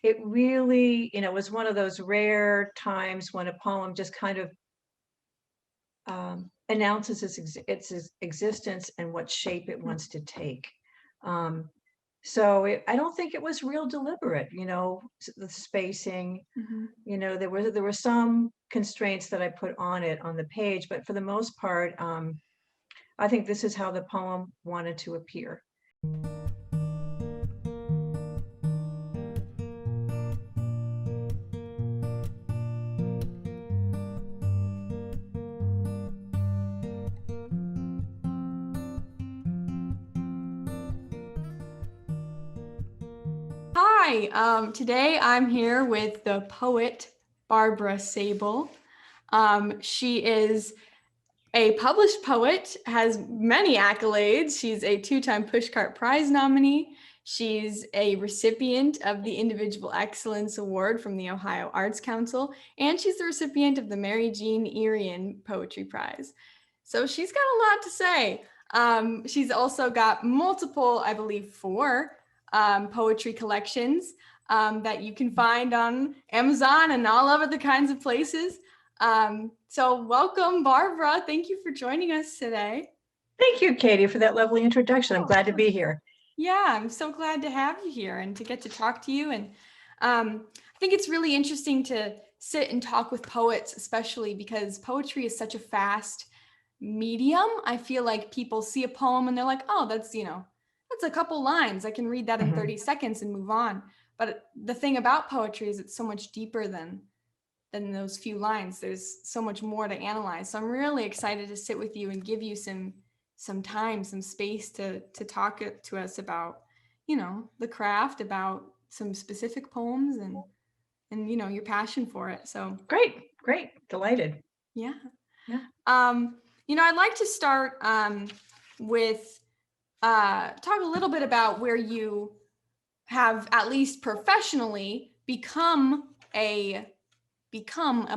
it really, was one of those rare times when a poem just kind of announces its existence and what shape it wants to take. Um, I don't think it was real deliberate, the spacing. Mhm. There were some constraints that I put on it on the page, but for the most part, I think this is how the poem wanted to appear. Hi, today I'm here with the poet Barbara Sabol. She is a published poet, has many accolades. She's a two-time Pushcart Prize nominee. She's a recipient of the Individual Excellence Award from the Ohio Arts Council, and she's the recipient of the Mary Jean Irian Poetry Prize. So she's got a lot to say. She's also got multiple, I believe, four poetry collections that you can find on Amazon and all over the kinds of places. So welcome, Barbara. Thank you for joining us today. Thank you, Katie, for that lovely introduction. I'm glad to be here. Yeah, I'm so glad to have you here and to get to talk to you. And I think it's really interesting to sit and talk with poets, especially because poetry is such a fast medium. I feel like people see a poem and they're like, oh, that's a couple lines. I can read that in 30 seconds and move on. But the thing about poetry is it's so much deeper than those few lines. There's so much more to analyze. So I'm really excited to sit with you and give you some time, some space to talk to us about, the craft, about some specific poems and your passion for it. So Great, delighted. yeah. Yeah. I'd like to start with talk a little bit about where you have, at least professionally, become a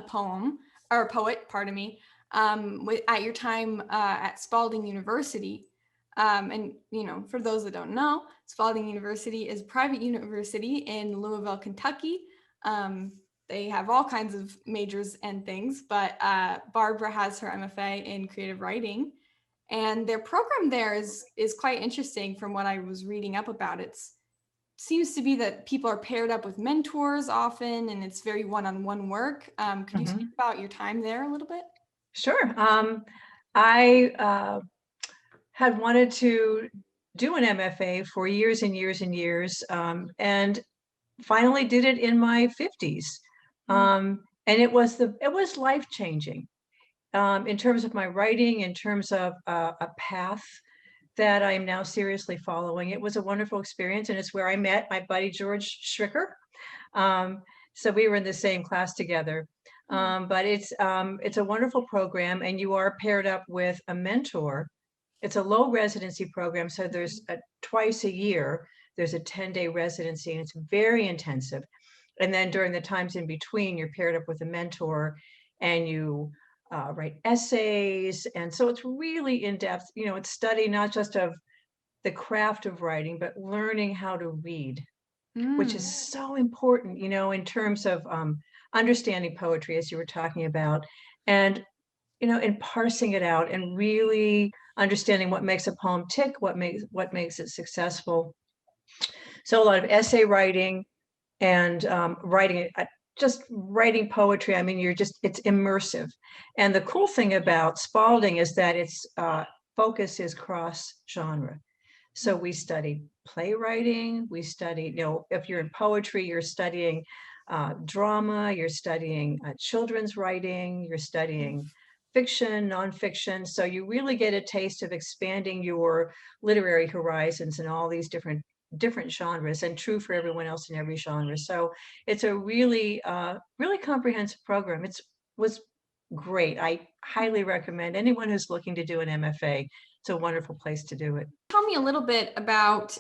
poem or a poet, pardon me, at your time at Spalding University. And, for those that don't know, Spalding University is a private university in Louisville, Kentucky. They have all kinds of majors and things, but Barbara has her MFA in creative writing. And their program there is quite interesting from what I was reading up about. It's seems to be that people are paired up with mentors often, and it's very one-on-one work. Could you speak about your time there a little bit? Sure. I had wanted to do an MFA for years and years and years, and finally did it in my 50s. And it was life-changing in terms of my writing, in terms of a path that I'm now seriously following. It was a wonderful experience, and it's where I met my buddy George Schricker. So we were in the same class together. But it's a wonderful program, and you are paired up with a mentor. It's a low residency program, so there's twice a year, there's a 10-day residency, and it's very intensive. And then during the times in between, you're paired up with a mentor, and you write essays. And so it's really in-depth, it's study not just of the craft of writing, but learning how to read, which is so important, in terms of understanding poetry, as you were talking about, and, in parsing it out and really understanding what makes a poem tick, what makes it successful. So a lot of essay writing and just writing poetry. I mean, it's immersive. And the cool thing about Spalding is that its focus is cross-genre. So we study playwriting, we study, if you're in poetry, you're studying drama, you're studying children's writing, you're studying fiction, nonfiction. So you really get a taste of expanding your literary horizons in all these different genres, and true for everyone else in every genre. So it's a really comprehensive program. Was great. I highly recommend anyone who's looking to do an MFA. It's a wonderful place to do it. Tell me a little bit about,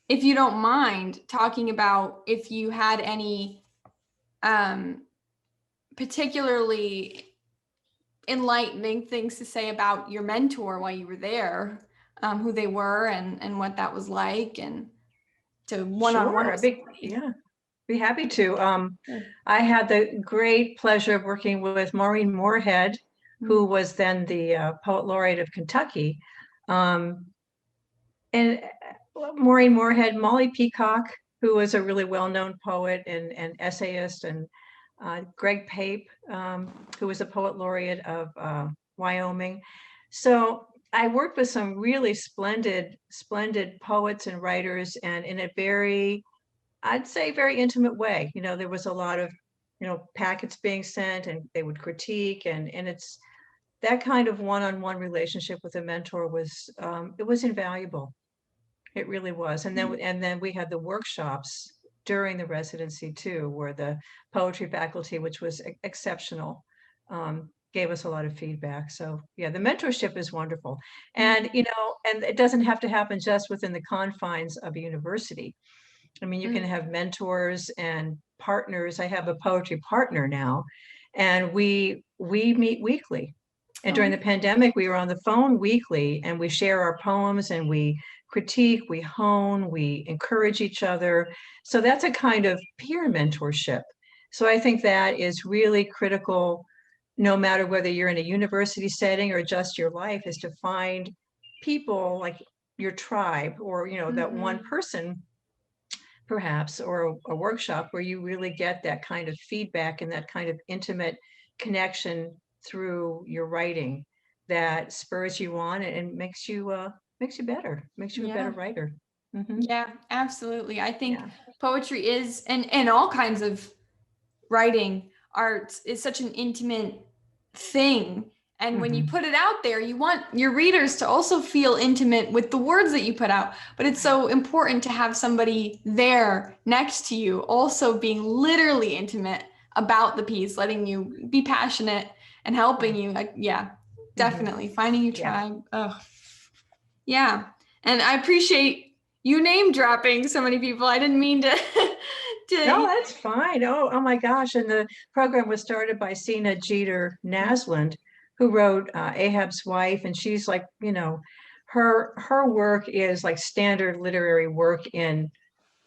if you don't mind, talking about if you had any particularly enlightening things to say about your mentor while you were there, who they were and what that was like. And to one-on-one. Sure, be happy to. I had the great pleasure of working with Maureen Moorhead, who was then the Poet Laureate of Kentucky. And Maureen Moorhead, Molly Peacock, who was a really well-known poet and essayist, and Greg Pape, who was a Poet Laureate of Wyoming. So I worked with some really splendid poets and writers, and in a very, I'd say, very intimate way. There was a lot of, packets being sent, and they would critique, and it's that kind of one-on-one relationship with a mentor was, it was invaluable. It really was. And then we had the workshops during the residency too, where the poetry faculty, which was exceptional, gave us a lot of feedback. So yeah, the mentorship is wonderful. And, and it doesn't have to happen just within the confines of a university. I mean, you can have mentors and partners. I have a poetry partner now, and we meet weekly. And during the pandemic, we were on the phone weekly, and we share our poems, and we critique, we hone, we encourage each other. So that's a kind of peer mentorship. So I think that is really critical, no matter whether you're in a university setting or just your life, is to find people like your tribe, or, that one person perhaps, or a workshop where you really get that kind of feedback and that kind of intimate connection through your writing that spurs you on and makes you better, makes you a better writer. Yeah, absolutely. I think poetry is, and all kinds of writing, art is such an intimate thing. And when you put it out there, you want your readers to also feel intimate with the words that you put out. But it's so important to have somebody there next to you also being literally intimate about the piece, letting you be passionate and helping you. Like, definitely finding your tribe. Oh, yeah. And I appreciate you name dropping so many people. I didn't mean to. No, that's fine. Oh my gosh. And the program was started by Sina Jeter Naslund, who wrote Ahab's Wife. And she's like, her work is like standard literary work in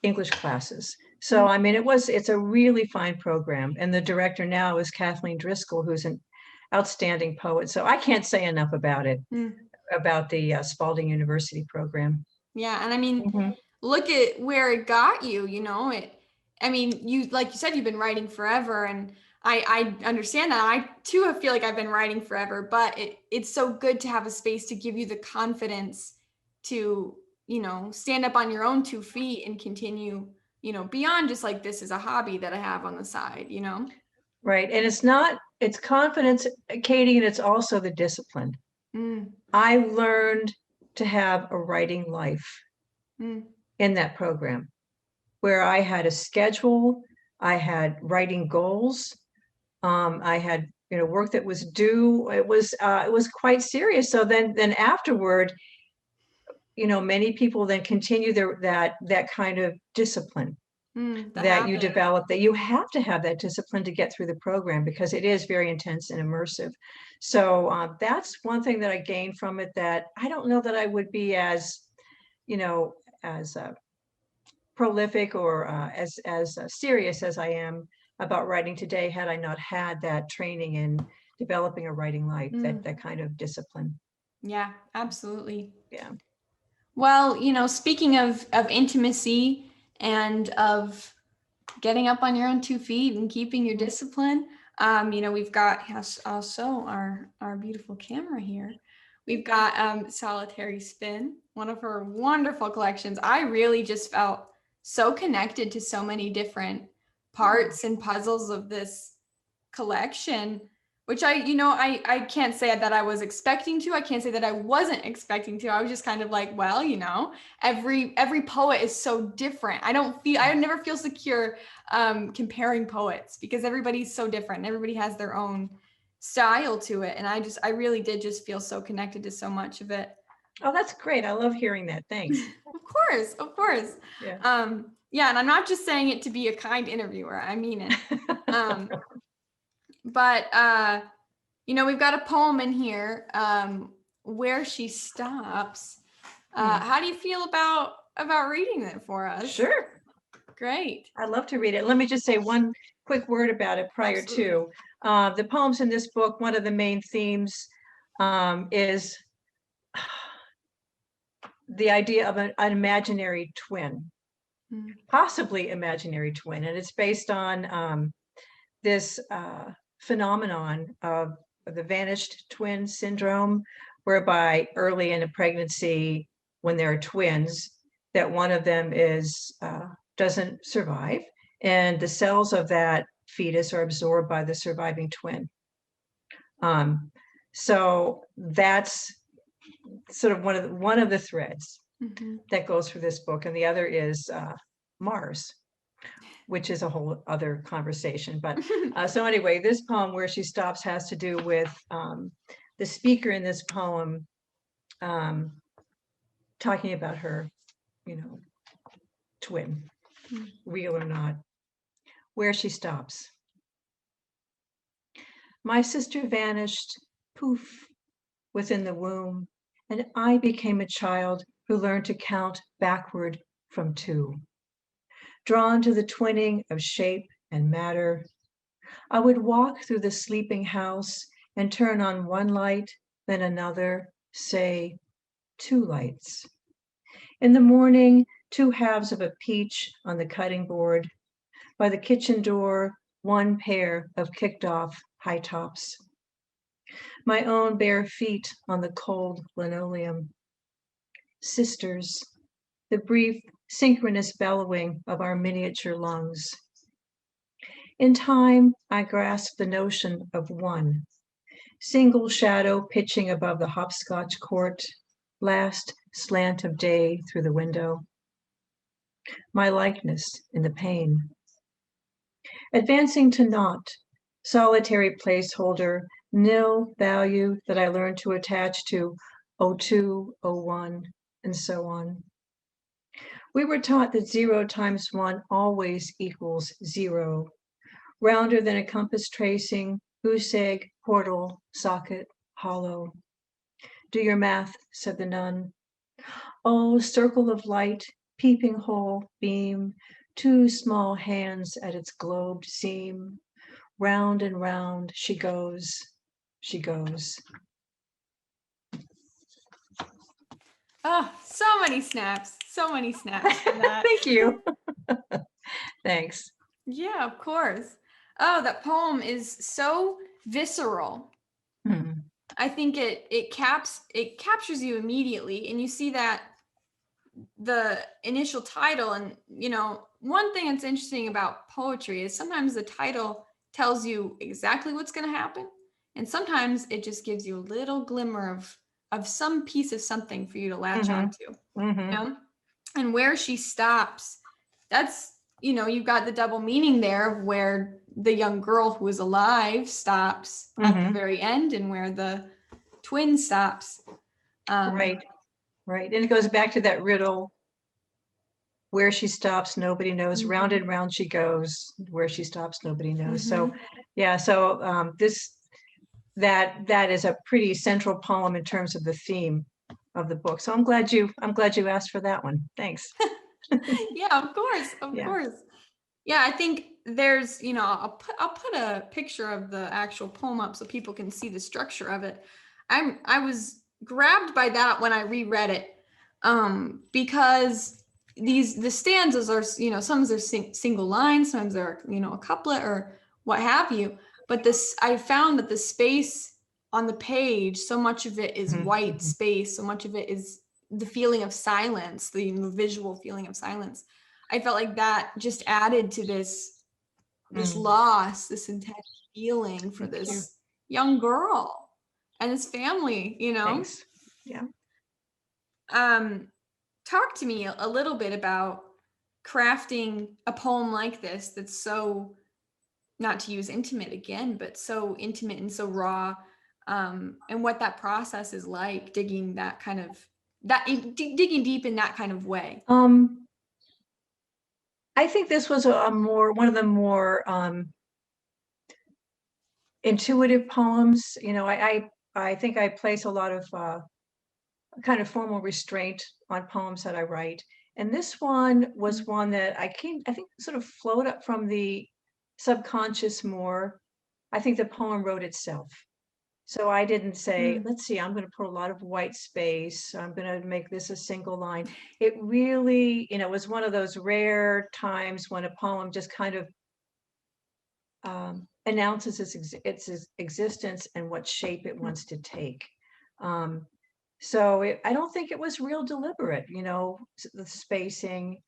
English classes. So, I mean, it's a really fine program. And the director now is Kathleen Driscoll, who's an outstanding poet. So I can't say enough about it, about the Spalding University program. Yeah. And I mean, look at where it got you, I mean, like you said, you've been writing forever, and I understand that. I too feel like I've been writing forever, but it's so good to have a space to give you the confidence to, stand up on your own 2 feet and continue, beyond just like, this is a hobby that I have on the side, Right. And it's confidence, Katy, and it's also the discipline. I learned to have a writing life in that program, where I had a schedule, I had writing goals, I had work that was due. It was quite serious. So then afterward, many people then continue that kind of discipline that you develop, that you have to have that discipline to get through the program, because it is very intense and immersive. So that's one thing that I gained from it, that I don't know that I would be as prolific or as serious as I am about writing today, had I not had that training in developing a writing life, that kind of discipline. Yeah, absolutely. Yeah. Well, speaking of intimacy and of getting up on your own 2 feet and keeping your discipline, we've got also our beautiful camera here. We've got Solitary Spin, one of her wonderful collections. I really just felt so connected to so many different parts and puzzles of this collection, which I can't say that I was expecting to. I can't say that I wasn't expecting to. I was just kind of like, well, every poet is so different. I never feel secure comparing poets, because everybody's so different and everybody has their own style to it. And I really did just feel so connected to so much of it. Oh, that's great. I love hearing that. Thanks. Of course. Yeah. And I'm not just saying it to be a kind interviewer. I mean it. But, we've got a poem in here, Where She Stops. How do you feel about about reading it for us? Sure. Great. I'd love to read it. Let me just say one quick word about it prior to. The poems in this book, one of the main themes is the idea of an imaginary twin, possibly imaginary twin. And it's based on this phenomenon of the vanished twin syndrome, whereby early in a pregnancy, when there are twins, that one of them doesn't survive, and the cells of that fetus are absorbed by the surviving twin. So that's sort of one of the threads that goes through this book, and the other is Mars, which is a whole other conversation. But so anyway, this poem, Where She Stops, has to do with the speaker in this poem talking about her, twin, real or not. Where She Stops. My sister vanished, poof, within the womb, and I became a child who learned to count backward from 2. Drawn to the twinning of shape and matter, I would walk through the sleeping house and turn on one light, then another, say, 2 lights. In the morning, 2 halves of a peach on the cutting board. By the kitchen door, 1 pair of kicked off high tops. My own bare feet on the cold linoleum. Sisters, the brief synchronous bellowing of our miniature lungs. In time, I grasped the notion of 1, single shadow pitching above the hopscotch court, last slant of day through the window. My likeness in the pain. Advancing to naught, solitary placeholder, nil value that I learned to attach to 02, 01, and so on. We were taught that 0 times 1 always equals 0, rounder than a compass tracing, goose egg, portal, socket, hollow. Do your math, said the nun. Oh, circle of light, peeping hole, beam, 2 small hands at its globed seam. Round and round she goes, she goes. Oh, so many snaps from that. Thank you. Thanks. Yeah, of course. Oh, that poem is so visceral. I think it captures you immediately, and you see that the initial title, and one thing that's interesting about poetry is sometimes the title tells you exactly what's going to happen, and sometimes it just gives you a little glimmer of some piece of something for you to latch onto. And Where She Stops, that's you've got the double meaning there of where the young girl who is alive stops at the very end, and where the twin stops. Right. And it goes back to that riddle. Where she stops, nobody knows. Round and round she goes. Where she stops, nobody knows. So, yeah. So that is a pretty central poem in terms of the theme of the book. So I'm glad you asked for that one. Thanks. Yeah, of course. Yeah, I think there's, I'll put a picture of the actual poem up so people can see the structure of it. I was grabbed by that when I reread it, because the stanzas are, sometimes they're single lines, sometimes they're, a couplet or what have you. But I found that the space on the page, so much of it is white space, so much of it is the feeling of silence, the visual feeling of silence. I felt like that just added to this loss, this intense feeling for this young girl and his family, Thanks. Yeah. Talk to me a little bit about crafting a poem like this that's so, not to use intimate again, but so intimate and so raw, and what that process is like, digging deep in that kind of way. I think this was one of the more intuitive poems. I think I place a lot of kind of formal restraint on poems that I write, And this one was one that I think sort of flowed up from the subconscious more. I think the poem wrote itself. So I didn't say, let's see, I'm going to put a lot of white space. I'm going to make this a single line. It really, was one of those rare times when a poem just kind of announces its existence and what shape it wants to take. So I don't think it was real deliberate, the spacing,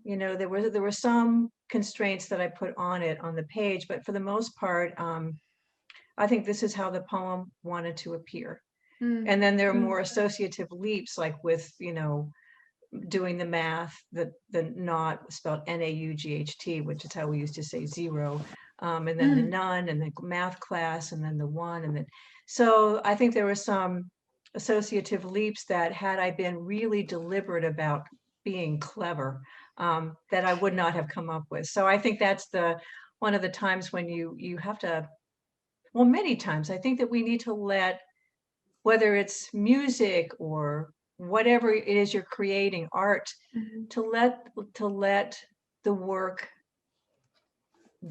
there were some constraints that I put on it on the page, but for the most part, I think this is how the poem wanted to appear. And then there are more associative leaps, like with, doing the math, the not spelled N-A-U-G-H-T, which is how we used to say zero, and then the none, and the math class, and then the one, and then, so I think there were some associative leaps that, had I been really deliberate about being clever, that I would not have come up with. So I think that's one of the times when you have to, well, many times, I think that we need to let, whether it's music or whatever it is you're creating, art, to let the work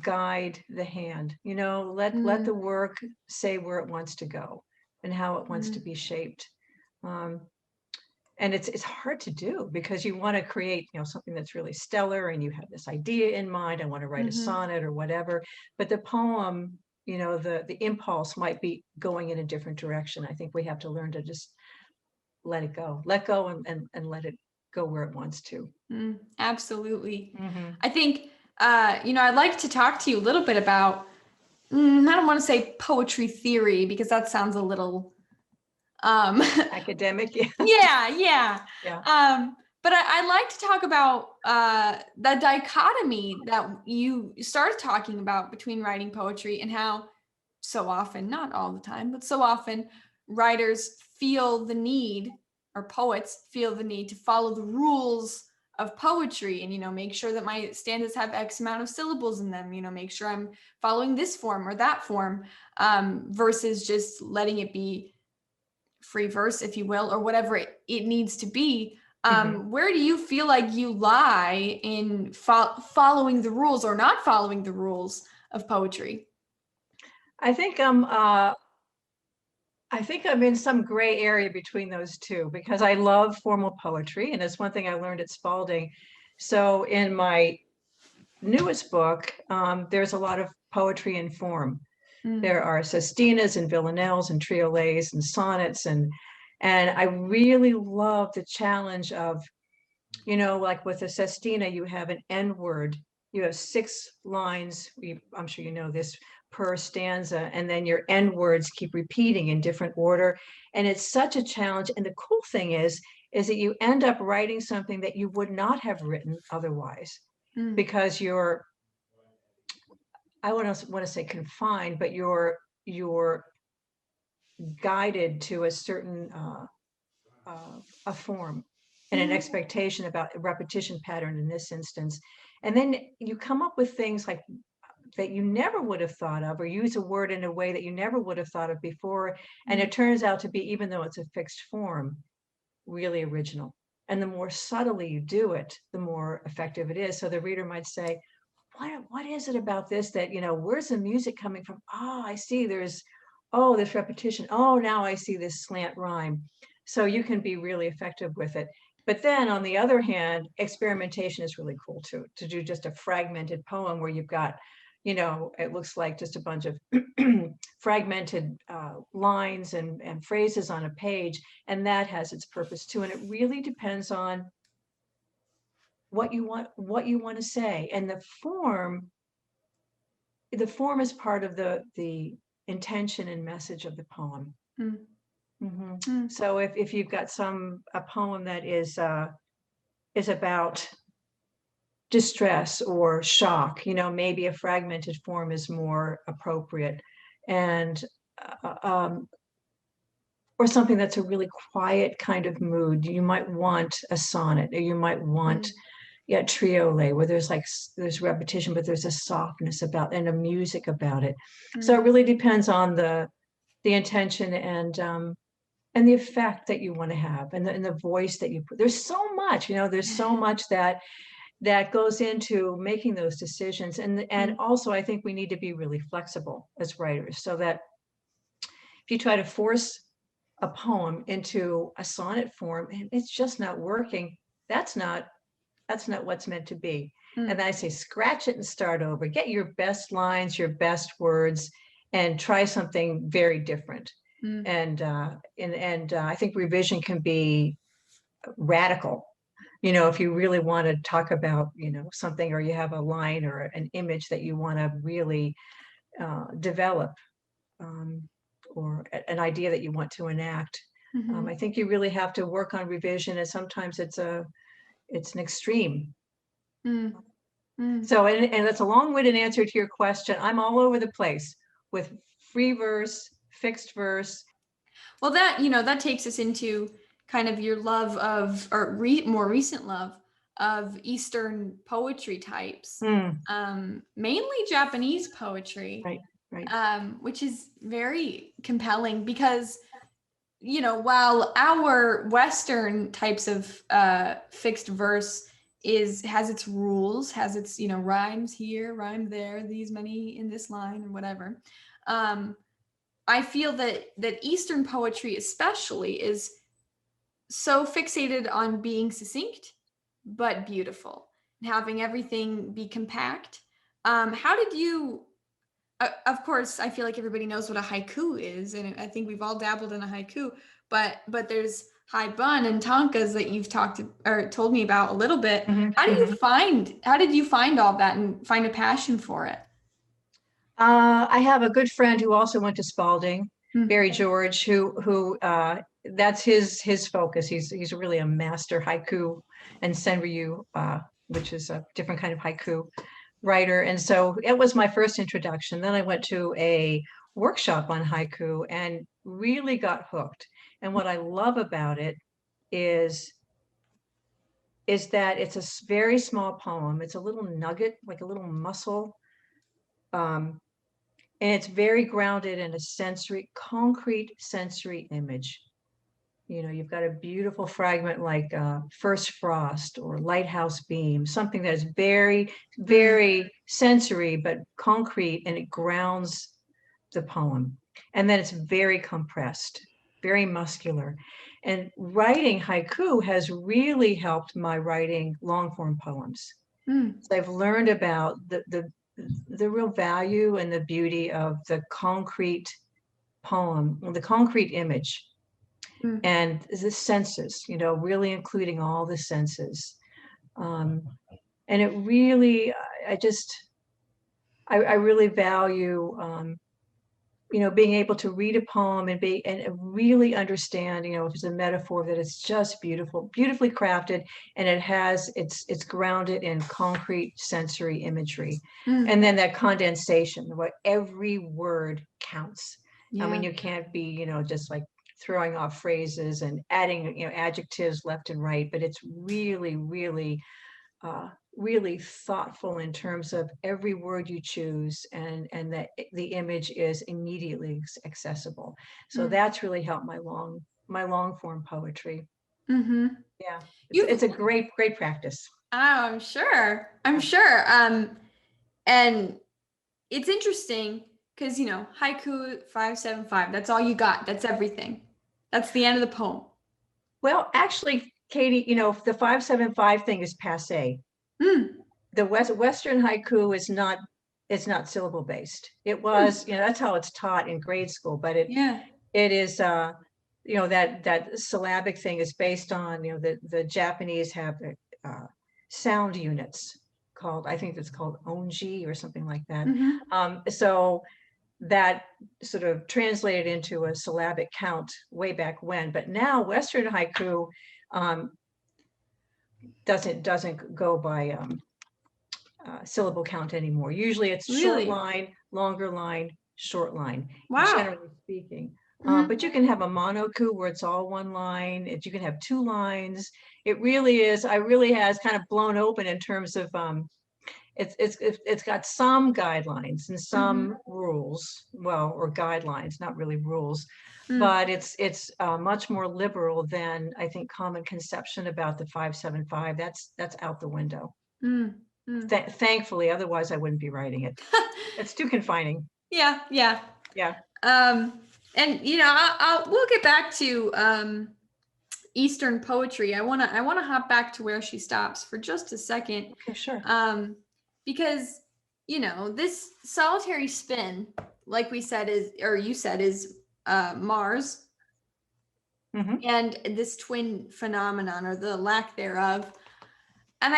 guide the hand, let the work say where it wants to go and how it wants to be shaped. And it's hard to do, because you want to create, something that's really stellar, and you have this idea in mind, I want to write a sonnet or whatever, but the poem, the impulse might be going in a different direction. I think we have to learn to just let go and let it go where it wants to. Absolutely. I think, I'd like to talk to you a little bit about, I don't want to say poetry theory, because that sounds a little academic. Yeah. But I'd like to talk about the dichotomy that you started talking about between writing poetry, and how so often, not all the time, but so often, writers feel the need, or poets feel the need, to follow the rules of poetry, and make sure that my stanzas have X amount of syllables in them, make sure I'm following this form or that form, versus just letting it be free verse, if you will, or whatever it needs to be. Where do you feel like you lie in following the rules or not following the rules of poetry? I think I'm in some gray area between those two, because I love formal poetry, and it's one thing I learned at Spalding. So in my newest book, there's a lot of poetry in form. There are sestinas and villanelles and triolets and sonnets, and I really love the challenge of, like with a sestina, you have an end word, you have 6 lines, I'm sure you know this, per stanza, and then your end words keep repeating in different order, and it's such a challenge. And the cool thing is that you end up writing something that you would not have written otherwise, because you're, I want to say confined, but you're guided to a certain a form and an expectation about a repetition pattern in this instance. And then you come up with things like that you never would have thought of, or use a word in a way that you never would have thought of before. And it turns out to be, even though it's a fixed form, really original. And the more subtly you do it, the more effective it is. So the reader might say, what is it about this that, where's the music coming from? Oh, I see there's, this repetition. Oh, now I see this slant rhyme. So you can be really effective with it. But then on the other hand, experimentation is really cool too, to do just a fragmented poem where you've got, it looks like just a bunch of fragmented lines and phrases on a page. And that has its purpose too. And it really depends on what you want to say. And the form is part of the intention and message of the poem. So if you've got a poem that is about distress or shock, maybe a fragmented form is more appropriate, and or something that's a really quiet kind of mood, you might want a sonnet, or you might want triolet, where there's repetition, but there's a softness about, and a music about it. So it really depends on the intention and and the effect that you want to have, and the voice that you put. There's so much, there's so much that goes into making those decisions. And also, I think we need to be really flexible as writers, so that if you try to force a poem into a sonnet form and it's just not working, that's not what's meant to be. And I say, scratch it and start over. Get your best lines, your best words, and try something very different. And I think revision can be radical. If you really want to talk about, something, or you have a line or an image that you want to really develop, or an idea that you want to enact. I think you really have to work on revision, and sometimes it's an extreme. So, and that's a long-winded answer to your question. I'm all over the place with free verse, fixed verse. Well, that takes us into kind of your love of, or more recent love of Eastern poetry types, mainly Japanese poetry, right. Which is very compelling because, while our Western types of fixed verse has its rules, has its, rhymes here, rhyme there, these many in this line, or whatever. I feel that Eastern poetry especially is so fixated on being succinct, but beautiful, and having everything be compact. How did you, of course, I feel like everybody knows what a haiku is, and I think we've all dabbled in a haiku, but there's haibun and tankas that you've talked or told me about a little bit. How did you find all that and find a passion for it? I have a good friend who also went to Spalding, Barry George, who that's his focus. He's really a master haiku and senryu, which is a different kind of haiku writer. And so it was my first introduction. Then I went to a workshop on haiku and really got hooked. And what I love about it is that it's a very small poem. It's a little nugget, like a little mussel. And it's very grounded in a concrete sensory image. You've got a beautiful fragment like First Frost or Lighthouse Beam, something that is very, very sensory, but concrete, and it grounds the poem. And then it's very compressed, very muscular. And writing haiku has really helped my writing long form poems. So I've learned about the real value and the beauty of the concrete poem, the concrete image, and the senses, really including all the senses. And it really, I really value, being able to read a poem and really understand, if it's a metaphor, that it's just beautifully crafted, and it's grounded in concrete sensory imagery. And then that condensation, what every word counts. I mean, you can't be, just like throwing off phrases and adding, adjectives left and right, but it's really, really, really thoughtful in terms of every word you choose, and that the image is immediately accessible. So that's really helped my long form poetry. Yeah, it's a great practice. Oh, I'm sure. And it's interesting because, haiku 575, that's all you got. That's everything. That's the end of the poem. Well, actually, Katy, the 575 thing is passé. The Western haiku is not, it's not syllable based. It was, that's how it's taught in grade school, but it is, that syllabic thing is based on, the Japanese have sound units called, I think it's called onji or something like that. So that sort of translated into a syllabic count way back when, but now Western haiku doesn't go by syllable count anymore. Usually it's short line, longer line, short line, generally speaking. But you can have a monoku where it's all one line. You can have two lines. It really is, I really has kind of blown open in terms of it's got some guidelines and Mm-hmm. some rules, well, or guidelines, not really rules, Mm. but it's much more liberal than I think common conception about the 575. That's out the window. Mm. Mm. Thankfully, otherwise I wouldn't be writing it. It's too confining. Yeah, yeah. Yeah. And you know, we'll get back to Eastern poetry. I wanna hop back to where she stops for just a second, Okay, sure. because you know this solitary spin, like we said, is or you said is Mars, Mm-hmm. and this twin phenomenon or the lack thereof. And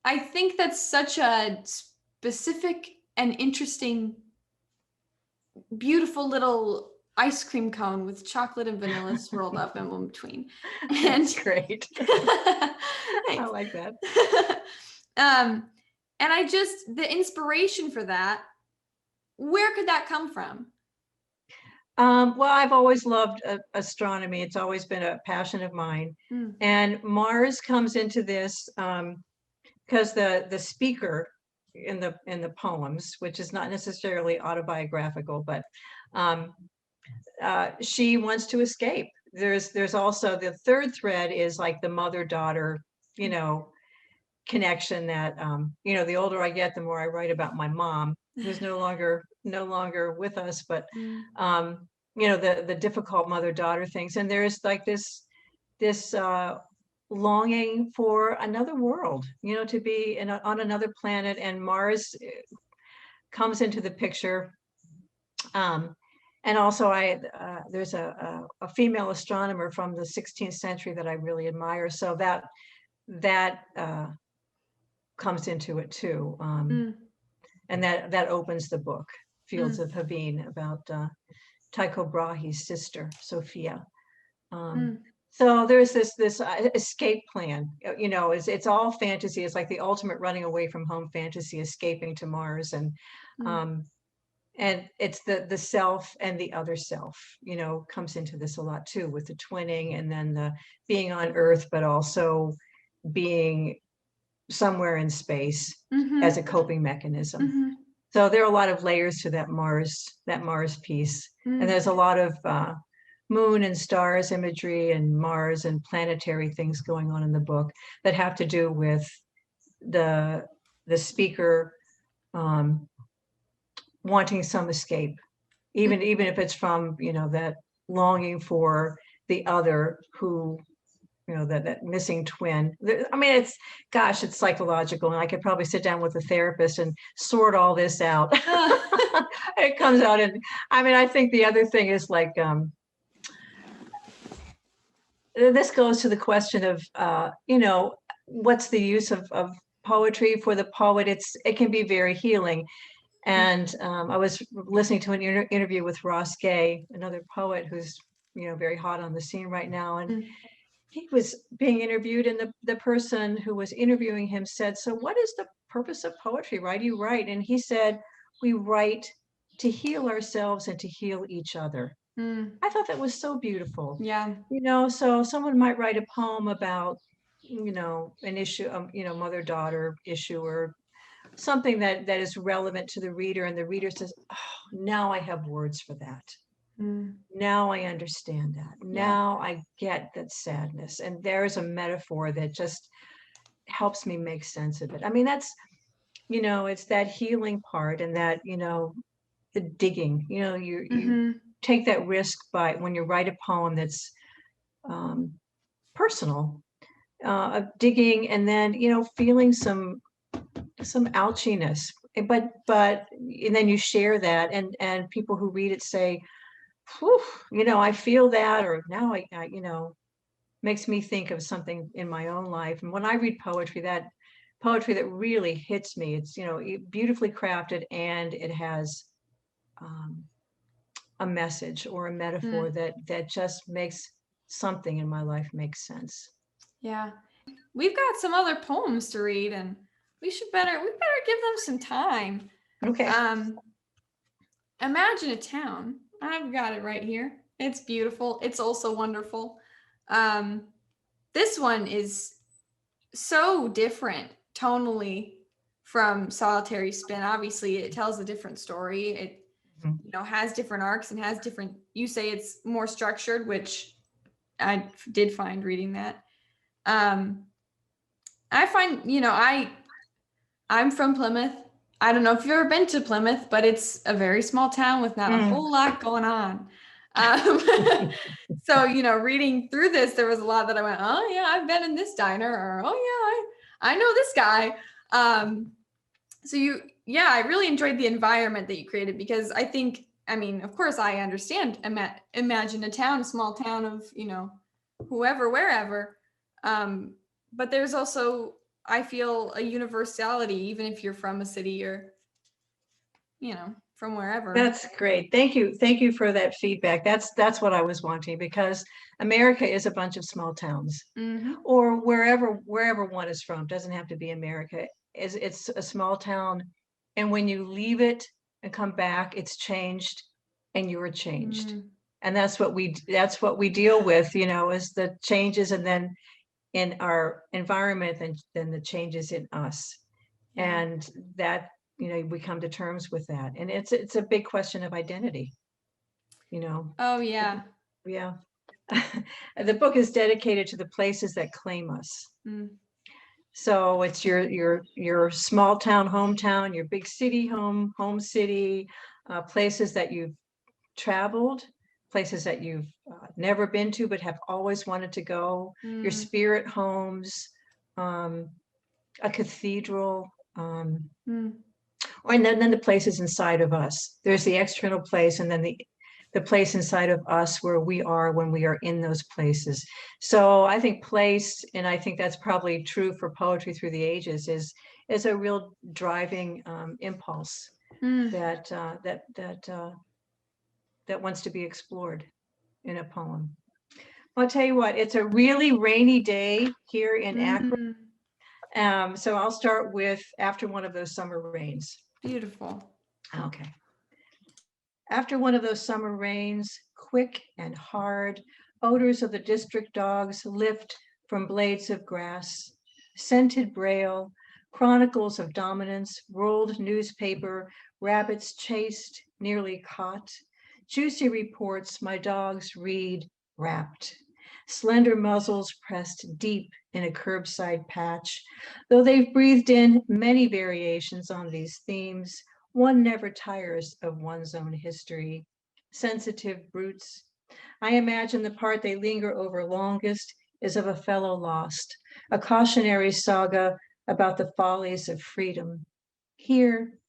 I think that's such a specific and interesting, beautiful little ice cream cone with chocolate and vanilla swirled up in between. And That's great. I thanks. like that. And I just the inspiration for that, where could that come from? Well, I've always loved astronomy. It's always been a passion of mine. Mm. And Mars comes into this because the speaker in the poems, which is not necessarily autobiographical, but um, she wants to escape. There's also the third thread is like the mother-daughter, you know, connection that the older I get, the more I write about my mom, who's no longer with us, but Mm. the difficult mother-daughter things. And there's like this longing for another world, to be on another planet, and Mars comes into the picture. And also there's a female astronomer from the 16th century that I really admire. So that comes into it too. And that opens the book, Fields of Haveen, about Tycho Brahe's sister, Sophia. So there's this escape plan, it's all fantasy. It's like the ultimate running away from home fantasy, escaping to Mars. And it's the self and the other self, comes into this a lot too, with the twinning, and then the being on Earth, but also being somewhere in space as a coping mechanism. So there are a lot of layers to that Mars piece. And there's a lot of moon and stars imagery and Mars and planetary things going on in the book that have to do with the speaker wanting some escape, even if it's from that longing for the other, who that missing twin. I mean, it's psychological, and I could probably sit down with a therapist and sort all this out. It comes out. And I mean, I think the other thing is like this goes to the question of what's the use of poetry for the poet. It can be very healing. And I was listening to an interview with Ross Gay, another poet who's very hot on the scene right now, and he was being interviewed, and the person who was interviewing him said, "So what is the purpose of poetry? Why do you write?" And he said, "We write to heal ourselves and to heal each other." I thought that was so beautiful. Yeah. So someone might write a poem about an issue, mother-daughter issue, or something that is relevant to the reader, and the reader says, "Oh, now I have words for that. Now I understand that. Now I get that sadness." And there's a metaphor that just helps me make sense of it. I mean, that's it's that healing part, and that the digging. You take that risk by when you write a poem that's personal, of digging, and then feeling some ouchiness, but and then you share that, and people who read it say, "Whew, I feel that," or now I makes me think of something in my own life. And when I read poetry that really hits me, it's beautifully crafted, and it has a message or a metaphor that just makes something in my life make sense. Yeah. We've got some other poems to read, and we better give them some time. Okay. Imagine a town. I've got it right here. It's beautiful. It's also wonderful. This one is so different tonally from Solitary Spin. Obviously, it tells a different story. It Mhm. has different arcs and has different. You say it's more structured, which I did find reading that. I find I'm from Plymouth. I don't know if you've ever been to Plymouth, but it's a very small town with not a whole lot going on. Um, so, reading through this, there was a lot that I went, oh yeah, I've been in this diner, or oh yeah, I know this guy. I really enjoyed the environment that you created, because of course I understand, imagine a small town of, whoever, wherever. But there's also, I feel, a universality, even if you're from a city or, from wherever. That's great. Thank you. Thank you for that feedback. That's what I was wanting, because America is a bunch of small towns, or wherever one is from. Doesn't have to be America. It's a small town, and when you leave it and come back, it's changed, and you're changed. And that's what we deal with, is the changes, and then in our environment, and then the changes in us. And that, we come to terms with that. And it's a big question of identity, Oh yeah. Yeah. The book is dedicated to the places that claim us. So it's your small town hometown, your big city home city, places that you've traveled, places that you've never been to but have always wanted to go, your spirit homes, a cathedral, and then the places inside of us. There's the external place, and then the place inside of us where we are when we are in those places. So I think place, and I think that's probably true for poetry through the ages, is a real driving impulse that wants to be explored in a poem. I'll tell you what, it's a really rainy day here in Akron. So I'll start with After One of Those Summer Rains. Beautiful. Okay. After one of those summer rains, quick and hard, odors of the district dogs lift from blades of grass, scented braille, chronicles of dominance, rolled newspaper, rabbits chased, nearly caught, juicy reports my dogs read, wrapped, slender muzzles pressed deep in a curbside patch. Though they've breathed in many variations on these themes, one never tires of one's own history. Sensitive brutes. I imagine the part they linger over longest is of a fellow lost, a cautionary saga about the follies of freedom. Here,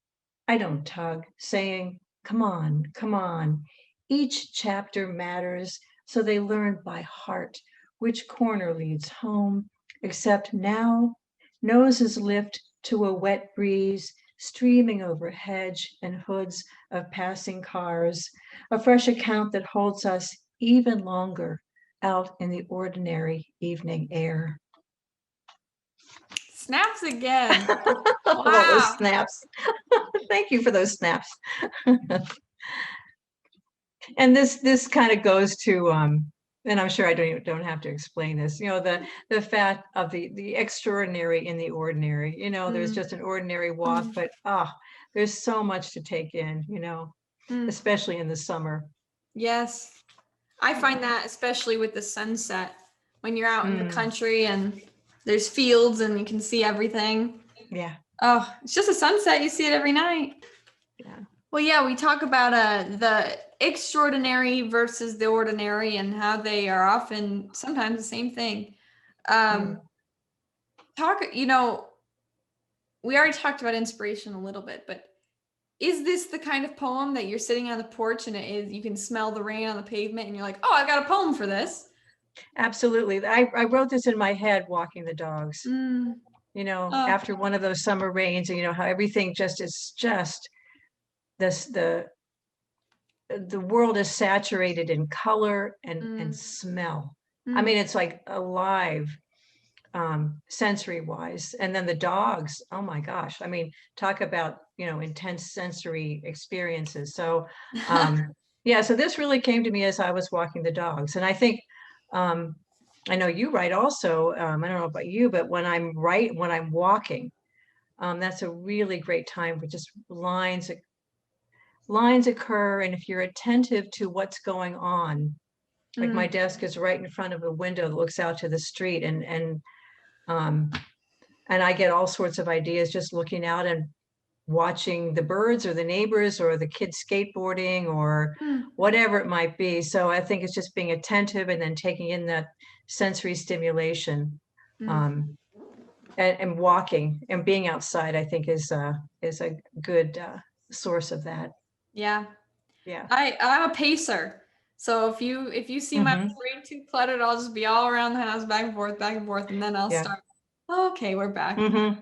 I don't tug, saying, come on, come on. Each chapter matters, so they learn by heart which corner leads home, except now, noses lift to a wet breeze streaming over hedge and hoods of passing cars, a fresh account that holds us even longer out in the ordinary evening air. Snaps again. Wow. Those snaps. Thank you for those snaps. And this kind of goes to and I'm sure I don't have to explain this, the fact of the extraordinary in the ordinary. There's just an ordinary walk, but there's so much to take in, especially in the summer. Yes. I find that especially with the sunset, when you're out in the country and there's fields and you can see everything. Yeah. Oh, it's just a sunset. You see it every night. Yeah. Well, yeah, we talk about the extraordinary versus the ordinary and how they are often sometimes the same thing. We already talked about inspiration a little bit, but is this the kind of poem that you're sitting on the porch and you can smell the rain on the pavement and you're like, oh, I got a poem for this? Absolutely. I wrote this in my head walking the dogs, after one of those summer rains, and how everything is this, the world is saturated in color and smell. I mean, it's like alive, sensory wise. And then the dogs, oh my gosh. I mean, talk about, intense sensory experiences. So, so this really came to me as I was walking the dogs. And I think, I know you write also, I don't know about you, but when I'm walking, That's a really great time where just lines occur, and if you're attentive to what's going on, like my desk is right in front of a window that looks out to the street, um, and I get all sorts of ideas just looking out and watching the birds or the neighbors or the kids skateboarding or whatever it might be. So I think it's just being attentive and then taking in that sensory stimulation, and walking and being outside, I think is a good source of that. Yeah. Yeah. I'm a pacer. So if you see my brain too cluttered, I'll just be all around the house, back and forth, and then I'll Yeah. start. Okay, we're back. Yeah.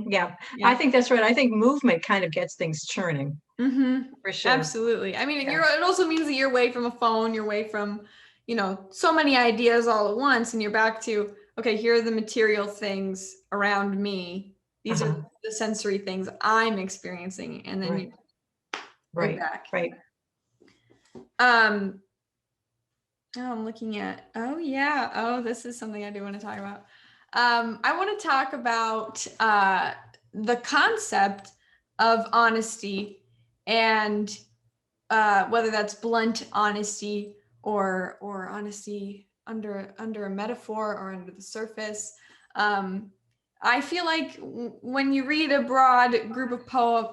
Yeah. I think that's right. I think movement kind of gets things churning. For sure. Absolutely. I mean, and Yeah. it also means that you're away from a phone, you're away from, so many ideas all at once, and you're back to, okay, here are the material things around me. These are the sensory things I'm experiencing, and then you're back. Right. I'm looking at, this is something I do want to talk about. I want to talk about the concept of honesty, and whether that's blunt honesty or honesty under a metaphor or under the surface. I feel like when you read a broad group of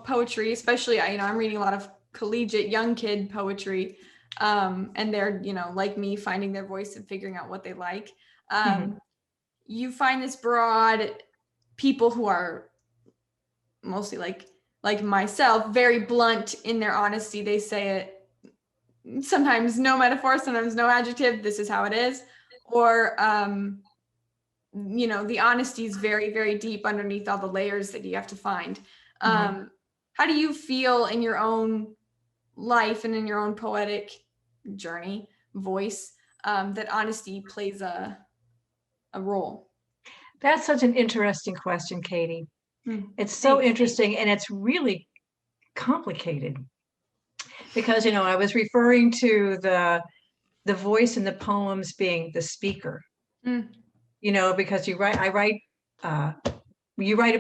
poetry, especially, I'm reading a lot of collegiate young kid poetry, and they're, like me, finding their voice and figuring out what they like. You find this broad people who are mostly like myself, very blunt in their honesty. They say it sometimes no metaphor, sometimes no adjective. This is how it is. Or, the honesty is very, very deep underneath all the layers that you have to find. How do you feel in your own life and in your own poetic journey, voice, that honesty plays a role? That's such an interesting question, Katie. It's so interesting, and it's really complicated because, I was referring to the voice in the poems being the speaker, because you write a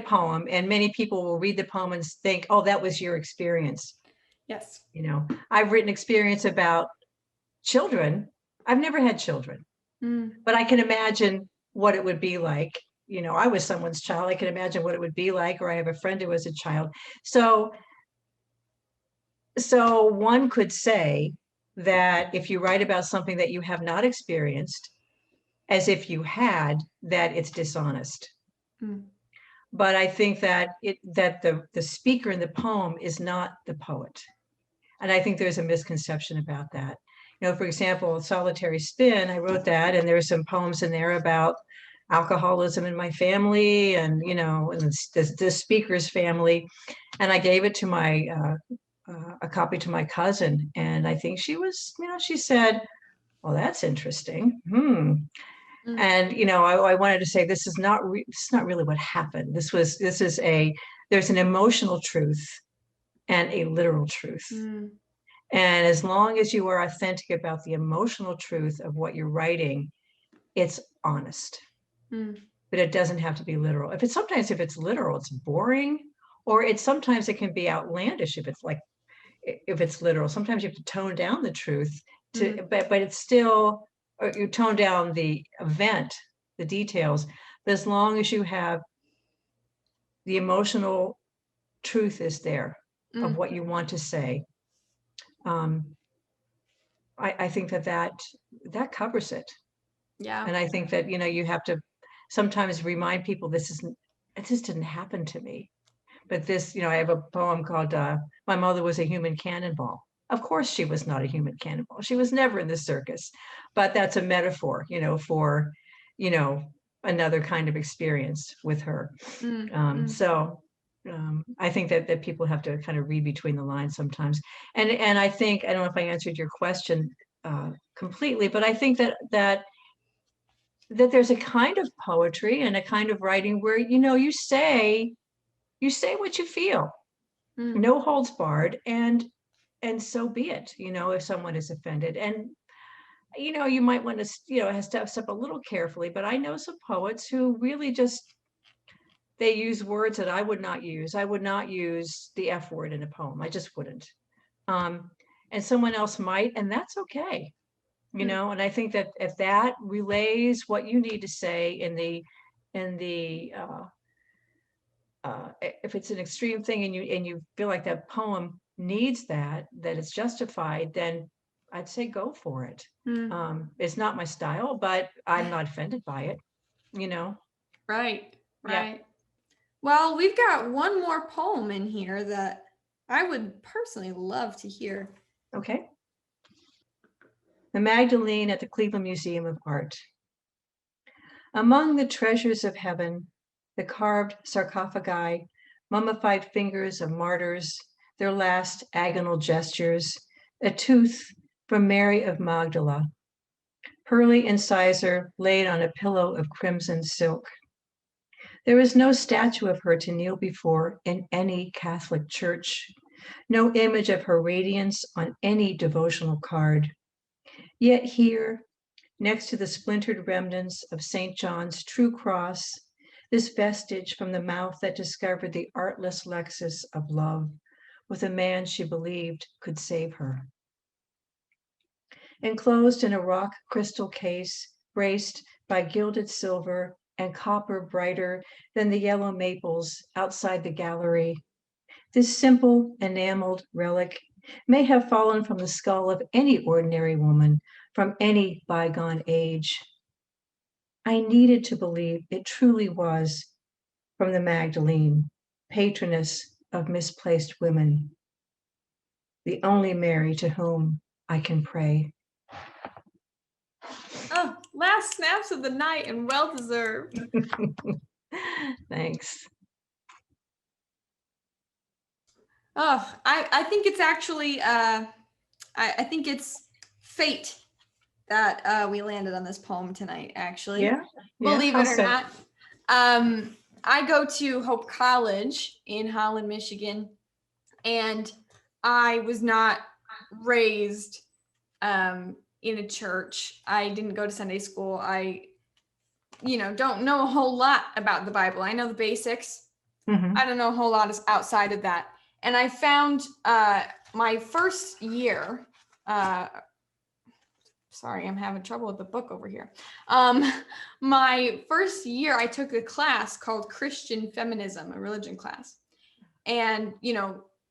poem, and many people will read the poem and think, oh, that was your experience. Yes. I've written experience about children. I've never had children, but I can imagine what it would be like. I was someone's child. I can imagine what it would be like, or I have a friend who was a child. So one could say that if you write about something that you have not experienced, as if you had, that it's dishonest. But I think that the speaker in the poem is not the poet. And I think there's a misconception about that. For example, Solitary Spin, I wrote that, and there's some poems in there about alcoholism in my family, and and the speaker's family, and I gave it to a copy to my cousin, and I think she was, she said, well, that's interesting. And I wanted to say, this is not really what happened. There's an emotional truth and a literal truth. And as long as you are authentic about the emotional truth of what you're writing, it's honest. But it doesn't have to be literal. If it's literal, it's boring, or sometimes it can be outlandish if it's literal. Sometimes you have to tone down the truth but it's still, or you tone down the event, the details. But as long as you have the emotional truth is there of what you want to say, I think that covers it. Yeah. And I think that, you have to sometimes remind people this didn't happen to me. But this, I have a poem called My Mother Was a Human Cannonball. Of course, she was not a human cannonball. She was never in the circus. But that's a metaphor, for, another kind of experience with her. So I think that people have to kind of read between the lines sometimes. And I think, I don't know if I answered your question completely, but I think that there's a kind of poetry and a kind of writing where, you say what you feel, no holds barred, and so be it, if someone is offended. And, you might want to, have step a little carefully, but I know some poets who really just they use words that I would not use. I would not use the F word in a poem. I just wouldn't. And someone else might, and that's okay. And I think that if that relays what you need to say if it's an extreme thing and you feel like that poem needs that it's justified, then I'd say go for it. It's not my style, but I'm not offended by it, Right. Yeah. Well, we've got one more poem in here that I would personally love to hear. Okay. The Magdalene at the Cleveland Museum of Art. Among the treasures of heaven, the carved sarcophagi, mummified fingers of martyrs, their last agonal gestures, a tooth from Mary of Magdala, pearly incisor laid on a pillow of crimson silk. There is no statue of her to kneel before in any Catholic church, no image of her radiance on any devotional card. Yet here, next to the splintered remnants of St. John's true cross, this vestige from the mouth that discovered the artless Lexus of love with a man she believed could save her. Enclosed in a rock crystal case, braced by gilded silver and copper brighter than the yellow maples outside the gallery, this simple enameled relic may have fallen from the skull of any ordinary woman from any bygone age. I needed to believe it truly was from the Magdalene, patroness of misplaced women, the only Mary to whom I can pray. Oh, last snaps of the night and well deserved. Thanks. Oh, I think it's actually I think it's fate that we landed on this poem tonight, actually. Yeah. Believe it or So? not. I go to Hope College in Holland, Michigan, and I was not raised in a church. I didn't go to Sunday school. I don't know a whole lot about the Bible. I know the basics. Mm-hmm. I don't know a whole lot outside of that. And I found my first year, sorry, I'm having trouble with the book over here. My first year, I took a class called Christian Feminism, a religion class. And,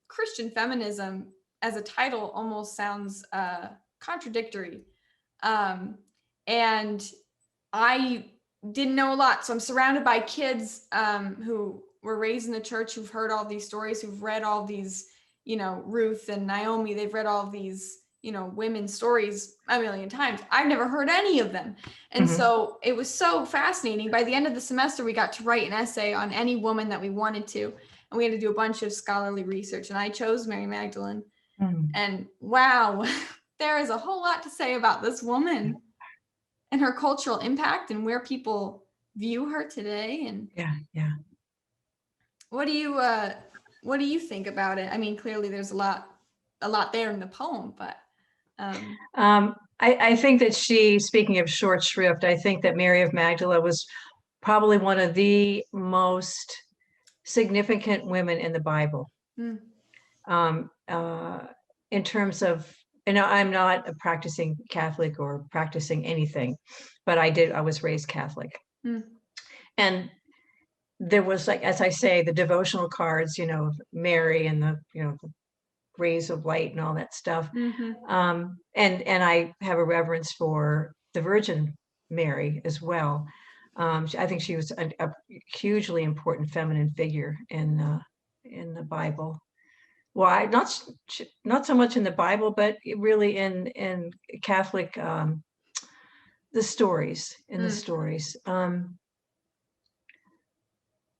Christian feminism as a title almost sounds contradictory. And I didn't know a lot. So I'm surrounded by kids who were raised in the church, who've heard all these stories, who've read all these, Ruth and Naomi, they've read all these, women's stories a million times. I've never heard any of them. And so it was so fascinating. By the end of the semester, we got to write an essay on any woman that we wanted to. And we had to do a bunch of scholarly research. And I chose Mary Magdalene. And wow, there is a whole lot to say about this woman and her cultural impact and where people view her today. And yeah. What do you think about it? I mean, clearly there's a lot there in the poem, but I think that speaking of short shrift, I think that Mary of Magdala was probably one of the most significant women in the Bible. In terms of, I'm not a practicing Catholic or practicing anything, but I was raised Catholic. And there was, like, as I say, the devotional cards, Mary and the rays of light and all that stuff. And I have a reverence for the Virgin Mary as well. I think she was a hugely important feminine figure in the Bible. Well, not so much in the Bible, but really in Catholic, the stories.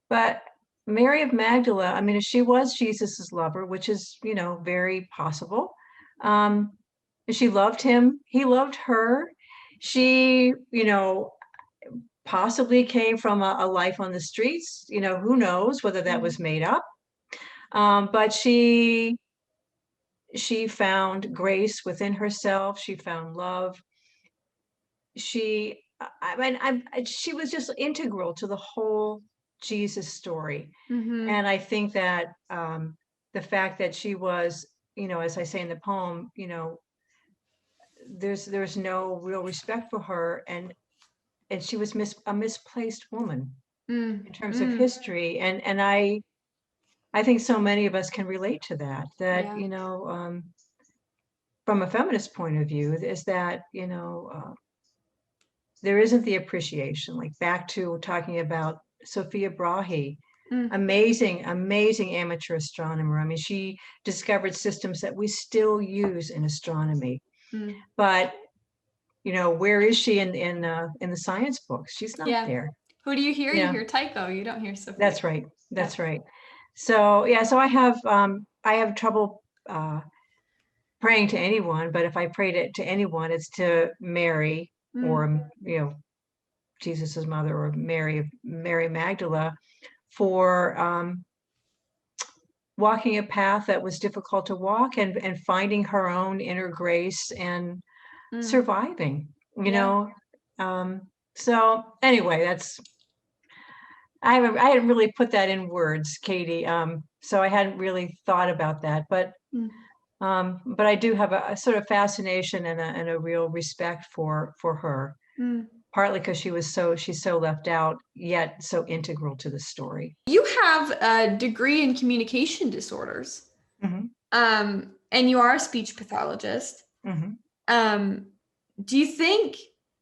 But Mary of Magdala, I mean, she was Jesus's lover, which is, very possible. She loved him. He loved her. She, possibly came from a life on the streets. Who knows whether that was made up. But she found grace within herself. She found love. She was just integral to the whole Jesus story. Mm-hmm. And I think that the fact that she was, as I say in the poem, there's no real respect for her, and she was a misplaced woman in terms of Mm-hmm. history, and I think so many of us can relate to that. Yeah. From a feminist point of view, is that there isn't the appreciation. Like back to talking about Sophia Brahe, Mm. amazing amateur astronomer. I mean, she discovered systems that we still use in astronomy. Mm. But where is she in the science books? She's not Yeah. there. Who do you hear? You Yeah, hear Tycho. You don't hear Sophia. that's right. That's right. So yeah, so I have trouble praying to anyone, but if I pray to anyone, it's to Mary or Jesus's mother, or Mary Magdala, for walking a path that was difficult to walk, and finding her own inner grace and Mm. surviving. Yeah. So anyway, I hadn't really put that in words, Katie. So I hadn't really thought about that, but I do have a sort of fascination and a real respect for her, partly because she's so left out, yet so integral to the story. You have a degree in communication disorders, Mm-hmm. and you are a speech pathologist. Mm-hmm. Do you think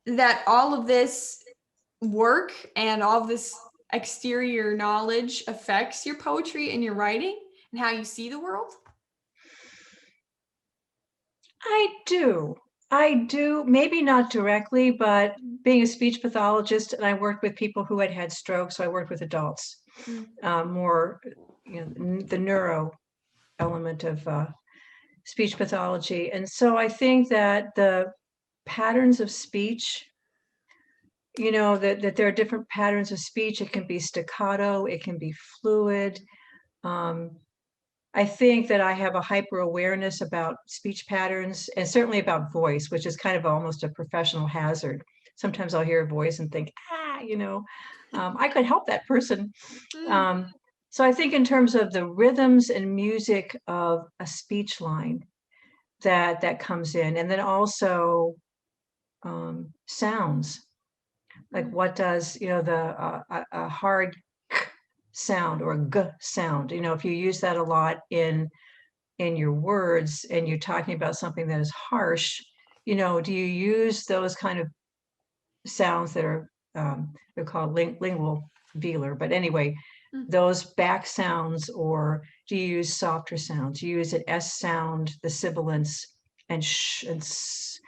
that all of this work and all of this exterior knowledge affects your poetry and your writing and how you see the world? I do, maybe not directly, but being a speech pathologist, and I worked with people who had strokes, so I worked with adults, more, the neuro element of speech pathology. And so I think that the patterns of speech, that there are different patterns of speech. It can be staccato, it can be fluid. I think that I have a hyper awareness about speech patterns, and certainly about voice, which is kind of almost a professional hazard. Sometimes I'll hear a voice and think, I could help that person. So I think in terms of the rhythms and music of a speech line that comes in, and then also sounds, like what does a hard k sound or a g sound, if you use that a lot in your words, and you're talking about something that is harsh, do you use those kind of sounds that are they're called lingual velar, but anyway, those back sounds, or do you use softer sounds? You use an S sound, the sibilants, and sh and s,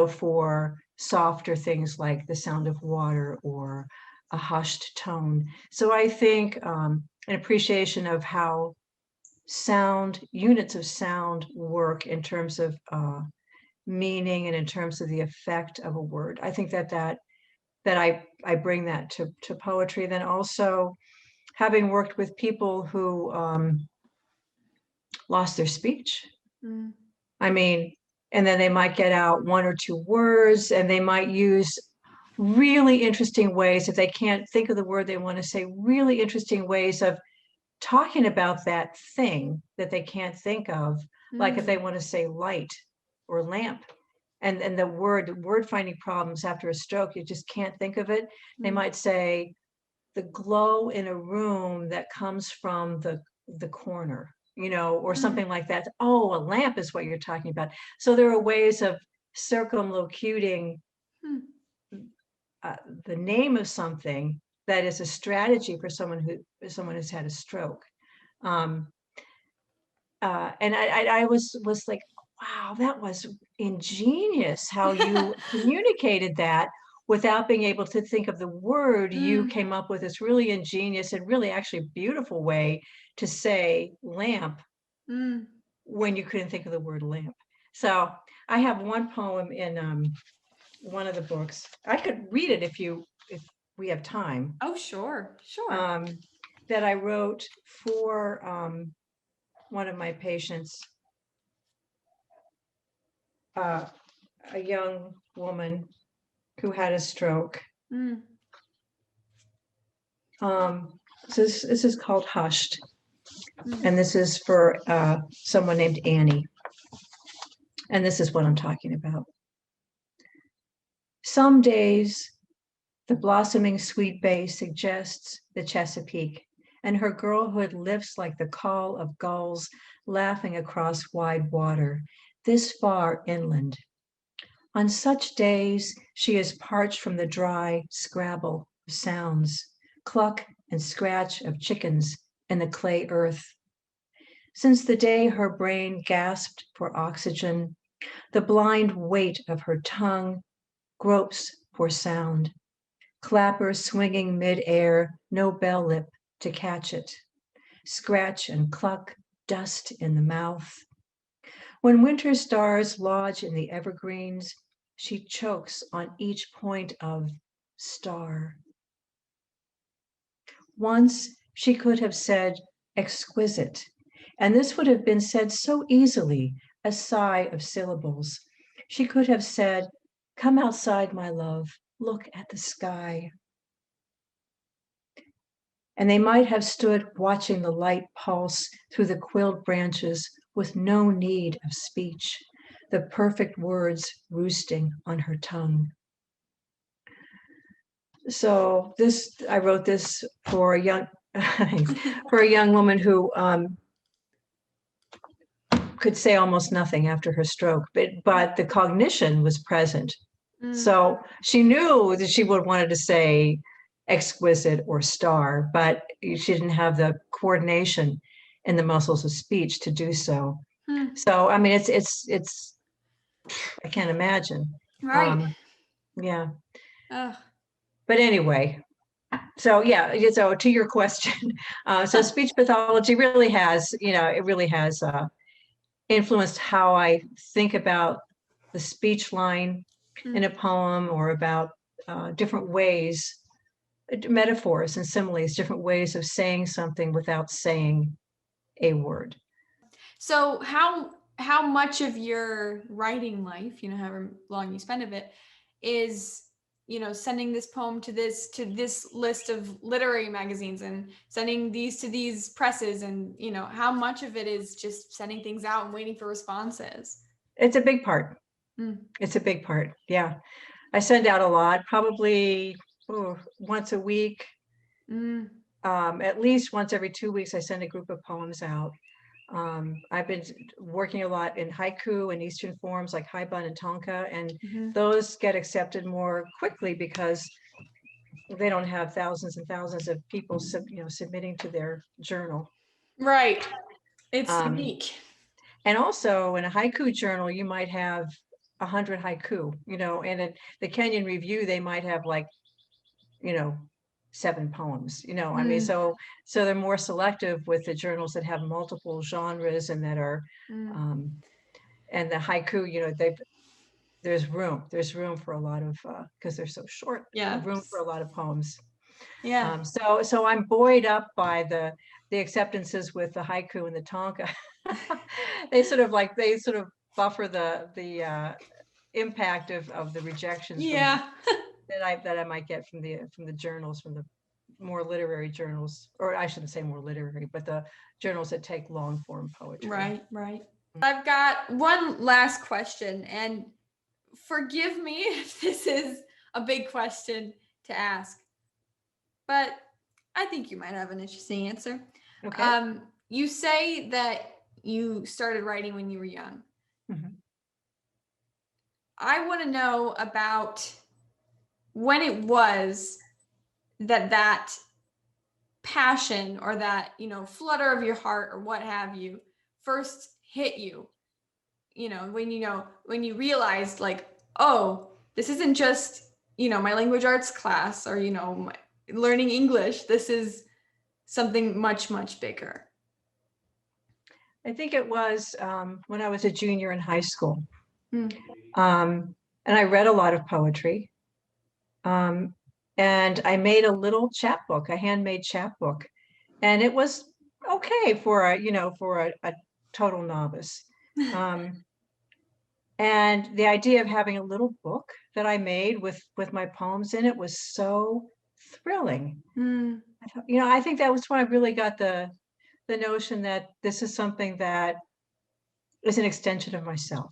for softer things like the sound of water or a hushed tone. So I think an appreciation of how units of sound work in terms of meaning and in terms of the effect of a word. I think that I bring that to poetry. Then also, having worked with people who lost their speech. I mean, and then they might get out one or two words, and they might use really interesting ways, if they can't think of the word they want to say, really interesting ways of talking about that thing that they can't think of, like if they want to say light or lamp, and the word finding problems after a stroke, you just can't think of it. They might say the glow in a room that comes from the corner, or something like that. Oh, a lamp is what you're talking about. So there are ways of circumlocuting the name of something that is a strategy for someone who's had a stroke. And I was like, wow, that was ingenious how you communicated that without being able to think of the word. You came up with this really ingenious and really actually beautiful way to say lamp when you couldn't think of the word lamp. So I have one poem in one of the books. I could read it if we have time. Oh, sure. That I wrote for one of my patients, a young woman who had a stroke. This is called Hushed, Mm. and this is for someone named Annie. And this is what I'm talking about. Some days, the blossoming sweet bay suggests the Chesapeake, and her girlhood lifts like the call of gulls laughing across wide water, this far inland. On such days, she is parched from the dry scrabble of sounds, cluck and scratch of chickens in the clay earth. Since the day her brain gasped for oxygen, the blind weight of her tongue gropes for sound, clappers swinging mid-air, no bell lip to catch it, scratch and cluck, dust in the mouth. When winter stars lodge in the evergreens, she chokes on each point of star. Once she could have said exquisite, and this would have been said so easily, a sigh of syllables. She could have said, come outside, my love, look at the sky. And they might have stood watching the light pulse through the quilled branches with no need of speech, the perfect words roosting on her tongue. So I wrote this for a young, for a young woman who could say almost nothing after her stroke, but the cognition was present. Mm. So she knew that she would wanted to say exquisite or star, but she didn't have the coordination in the muscles of speech to do so. Mm. So I mean, it's I can't imagine. Right. Yeah. Ugh. But anyway, so yeah, so to your question, so speech pathology really has, it really has influenced how I think about the speech line in a poem, or about different ways, metaphors and similes, different ways of saying something without saying a word. So how much of your writing life, however long you spend of it, is sending this poem to this list of literary magazines and sending these to these presses, and how much of it is just sending things out and waiting for responses? It's a big part. Mm. It's a big part. Yeah. I send out a lot, probably once a week. Mm. At least once every 2 weeks, I send a group of poems out. I've been working a lot in haiku and Eastern forms like haibun and tonka, and those get accepted more quickly because they don't have thousands and thousands of people submitting to their journal. Right. It's unique. And also in a haiku journal, you might have 100 haiku, and in the Kenyan Review, they might have like, 7 poems, I mean, so they're more selective with the journals that have multiple genres and that are, and the haiku, there's room for a lot of, because they're so short, room for a lot of poems. Yeah. So I'm buoyed up by the acceptances with the haiku and the tonka. They sort of buffer the impact of the rejections Yeah. that I might get from the journals, from the more literary journals, or I shouldn't say more literary, but the journals that take long form poetry. Right. I've got one last question, and forgive me if this is a big question to ask, but I think you might have an interesting answer. Okay. You say that you started writing when you were young. Mhm. I want to know about when it was that passion, or that flutter of your heart, or what have you, first hit you. When you realized, like, oh, this isn't just my language arts class, or learning English. This is something much, much bigger. I think it was when I was a junior in high school. Mm. And I read a lot of poetry. And I made a little chapbook, a handmade chapbook, and it was okay for a total novice. And the idea of having a little book that I made with my poems in it was so thrilling. Mm, I think that was when I really got the notion that this is something that is an extension of myself.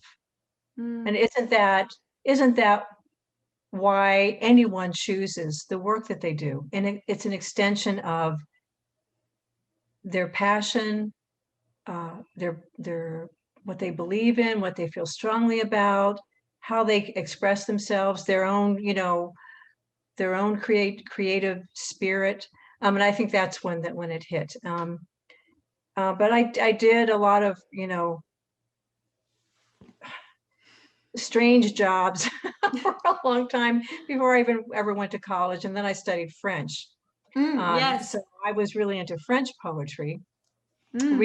And mm, isn't that why anyone chooses the work that they do? And it's an extension of their passion, their what they believe in, what they feel strongly about, how they express themselves, their own creative spirit. And I think that's when it hit. But I did a lot of, strange jobs for a long time before I even ever went to college. And then I studied French. yes. So I was really into French poetry, Mm,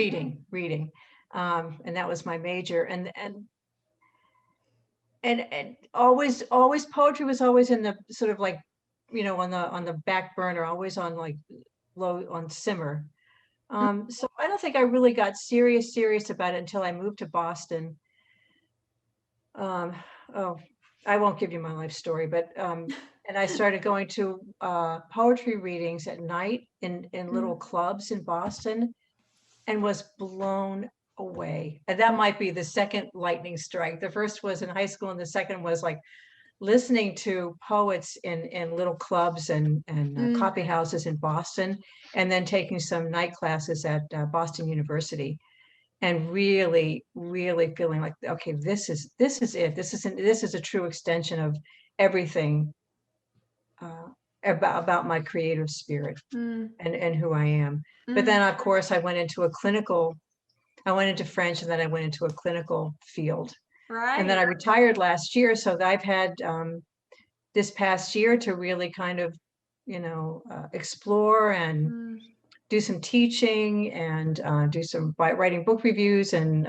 reading. And that was my major. And always poetry was always in the sort of like, on the back burner, always on like low on simmer. mm, So I don't think I really got serious about it until I moved to Boston. Um, oh, I won't give you my life story, but and I started going to poetry readings at night in little mm, clubs in Boston, and was blown away. And that might be the second lightning strike. The first was in high school, and the second was like listening to poets in little clubs and mm, coffee houses in Boston, and then taking some night classes at Boston University, and really feeling like, okay, this is it. This is a true extension of everything uh, about my creative spirit mm, and who I am. But mm. then, of course, I went into French, and then I went into a clinical field. And then Right. I retired last year. So I've had this past year to really kind of, explore and Mm, do some teaching and do some writing book reviews and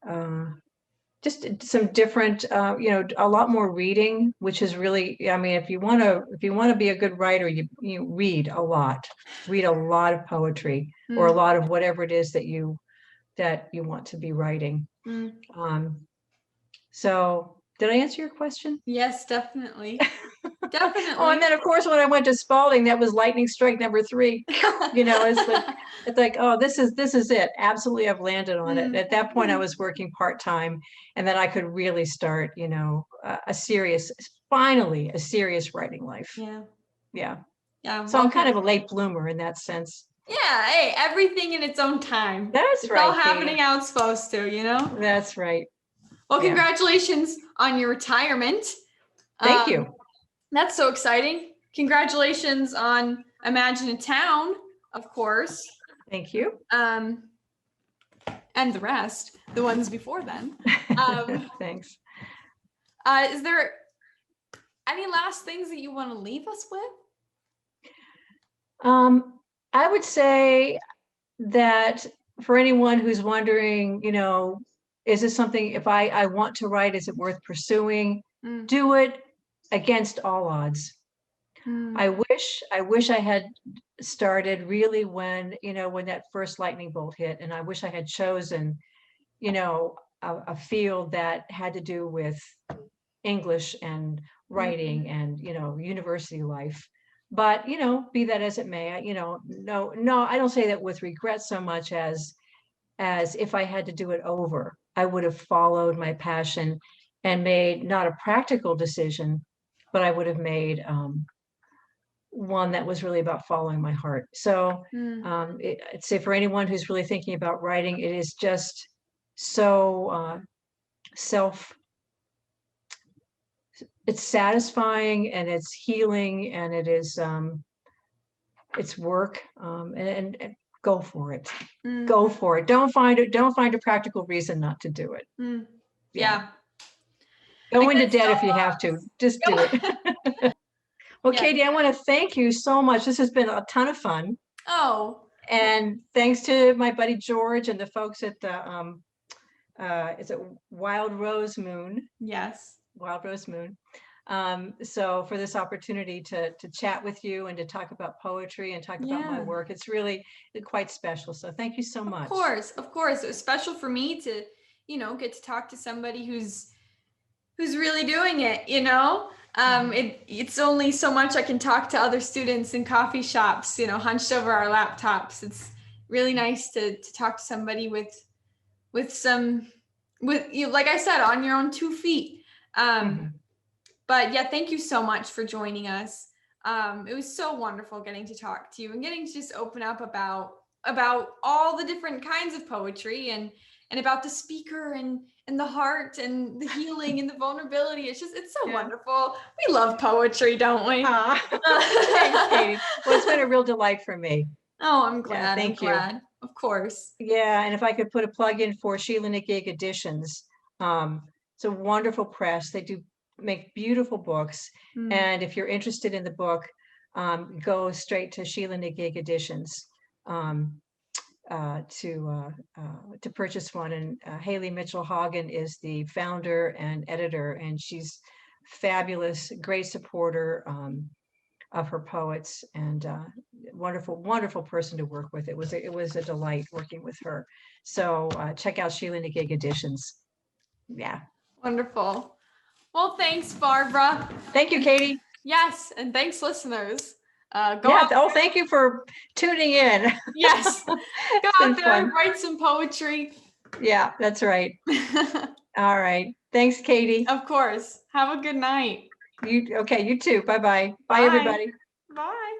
uh, just some different, a lot more reading, which is really, I mean, if you want to be a good writer, you read a lot of poetry or a mm, lot of whatever it is that you want to be writing. mm. Um, so did I answer your question? Yes, definitely. Oh, and Definitely. then of course, when I went to Spalding, that was lightning strike number 3. It's like, oh, this is it. Absolutely, I've landed on it. Mm, At that point, I was working part-time, and then I could really start, finally, a serious writing life. yeah. Yeah. Yeah. So I'm kind Welcome. of a late bloomer in that sense. Yeah. Hey, everything in its own time. That's It's all right, Katie. happening how it's supposed to, you know? That's right. Well, Yeah. congratulations on your retirement. Thank Um, you. that's so exciting. Congratulations on Imagine a Town, of course. Thank you. Um, and the rest, the ones before then. Um, Thanks. is there any last things that you want to leave us with? Um, I would say that for anyone who's wondering, is this something, if I want to write, is it worth pursuing? Mm, Do it against all odds. mm, I wish I had started really when that first lightning bolt hit, and I wish I had chosen, a field that had to do with English and mm, writing and, university life. But, be that as it may, no, I don't say that with regret so much as if I had to do it over, I would have followed my passion and made not a practical decision, but I would have made one that was really about following my heart. So mm, I'd say for anyone who's really thinking about writing, it is just so self it's satisfying and it's healing and it's work, and go for it. mm, Go for it. Don't find a practical reason not to do it. mm. Yeah. Yeah. Go into Against debt if you have to. Just all do it. odds. Well, Yeah. Katie, I want to thank you so much. This has been a ton of fun. Oh, And thanks to my buddy George and the folks at the is it yes. Wild Rose Moon. So for this opportunity to chat with you and to talk about poetry and talk about my Yeah. work, it's really quite special. So thank you so Of much. course. Of course. It was special for me to, get to talk to somebody who's really doing it, you know? It's only so much I can talk to other students in coffee shops, hunched over our laptops. It's really nice to talk to somebody with you, like I said, on your own 2 feet. Mhm. But yeah, thank you so much for joining us. It was so wonderful getting to talk to you and getting to just open up about all the different kinds of poetry and about the speaker and the heart and the healing and the vulnerability. It's so Yeah. wonderful. We love poetry, don't we? Thanks, Katie. Well, it's been a real delight for me. Oh, I'm Yeah, glad. I'm thank you. glad. Of course. Yeah, and if I could put a plug in for Sheila Nickgig Editions, it's a wonderful press. They do make beautiful books. Mm. And if you're interested in the book, go straight to Sheila Nickgig Editions to purchase one. And Haley Mitchell Hagen is the founder and editor, and she's fabulous, great supporter of her poets, and wonderful person to work with. It was a delight working with her. So check out Sheila Nickgig Editions. Yeah. Wonderful. Well, thanks, Barbara. Thank you, Katie. Yes, and thanks, listeners. Go Yeah. out. Oh, thank you for tuning in. Yes. Go out there fun. and write some poetry. Yeah, that's right. All right. Thanks, Katie. Of course. Have a good night. You too. Bye-bye. Bye, Bye. everybody. Bye.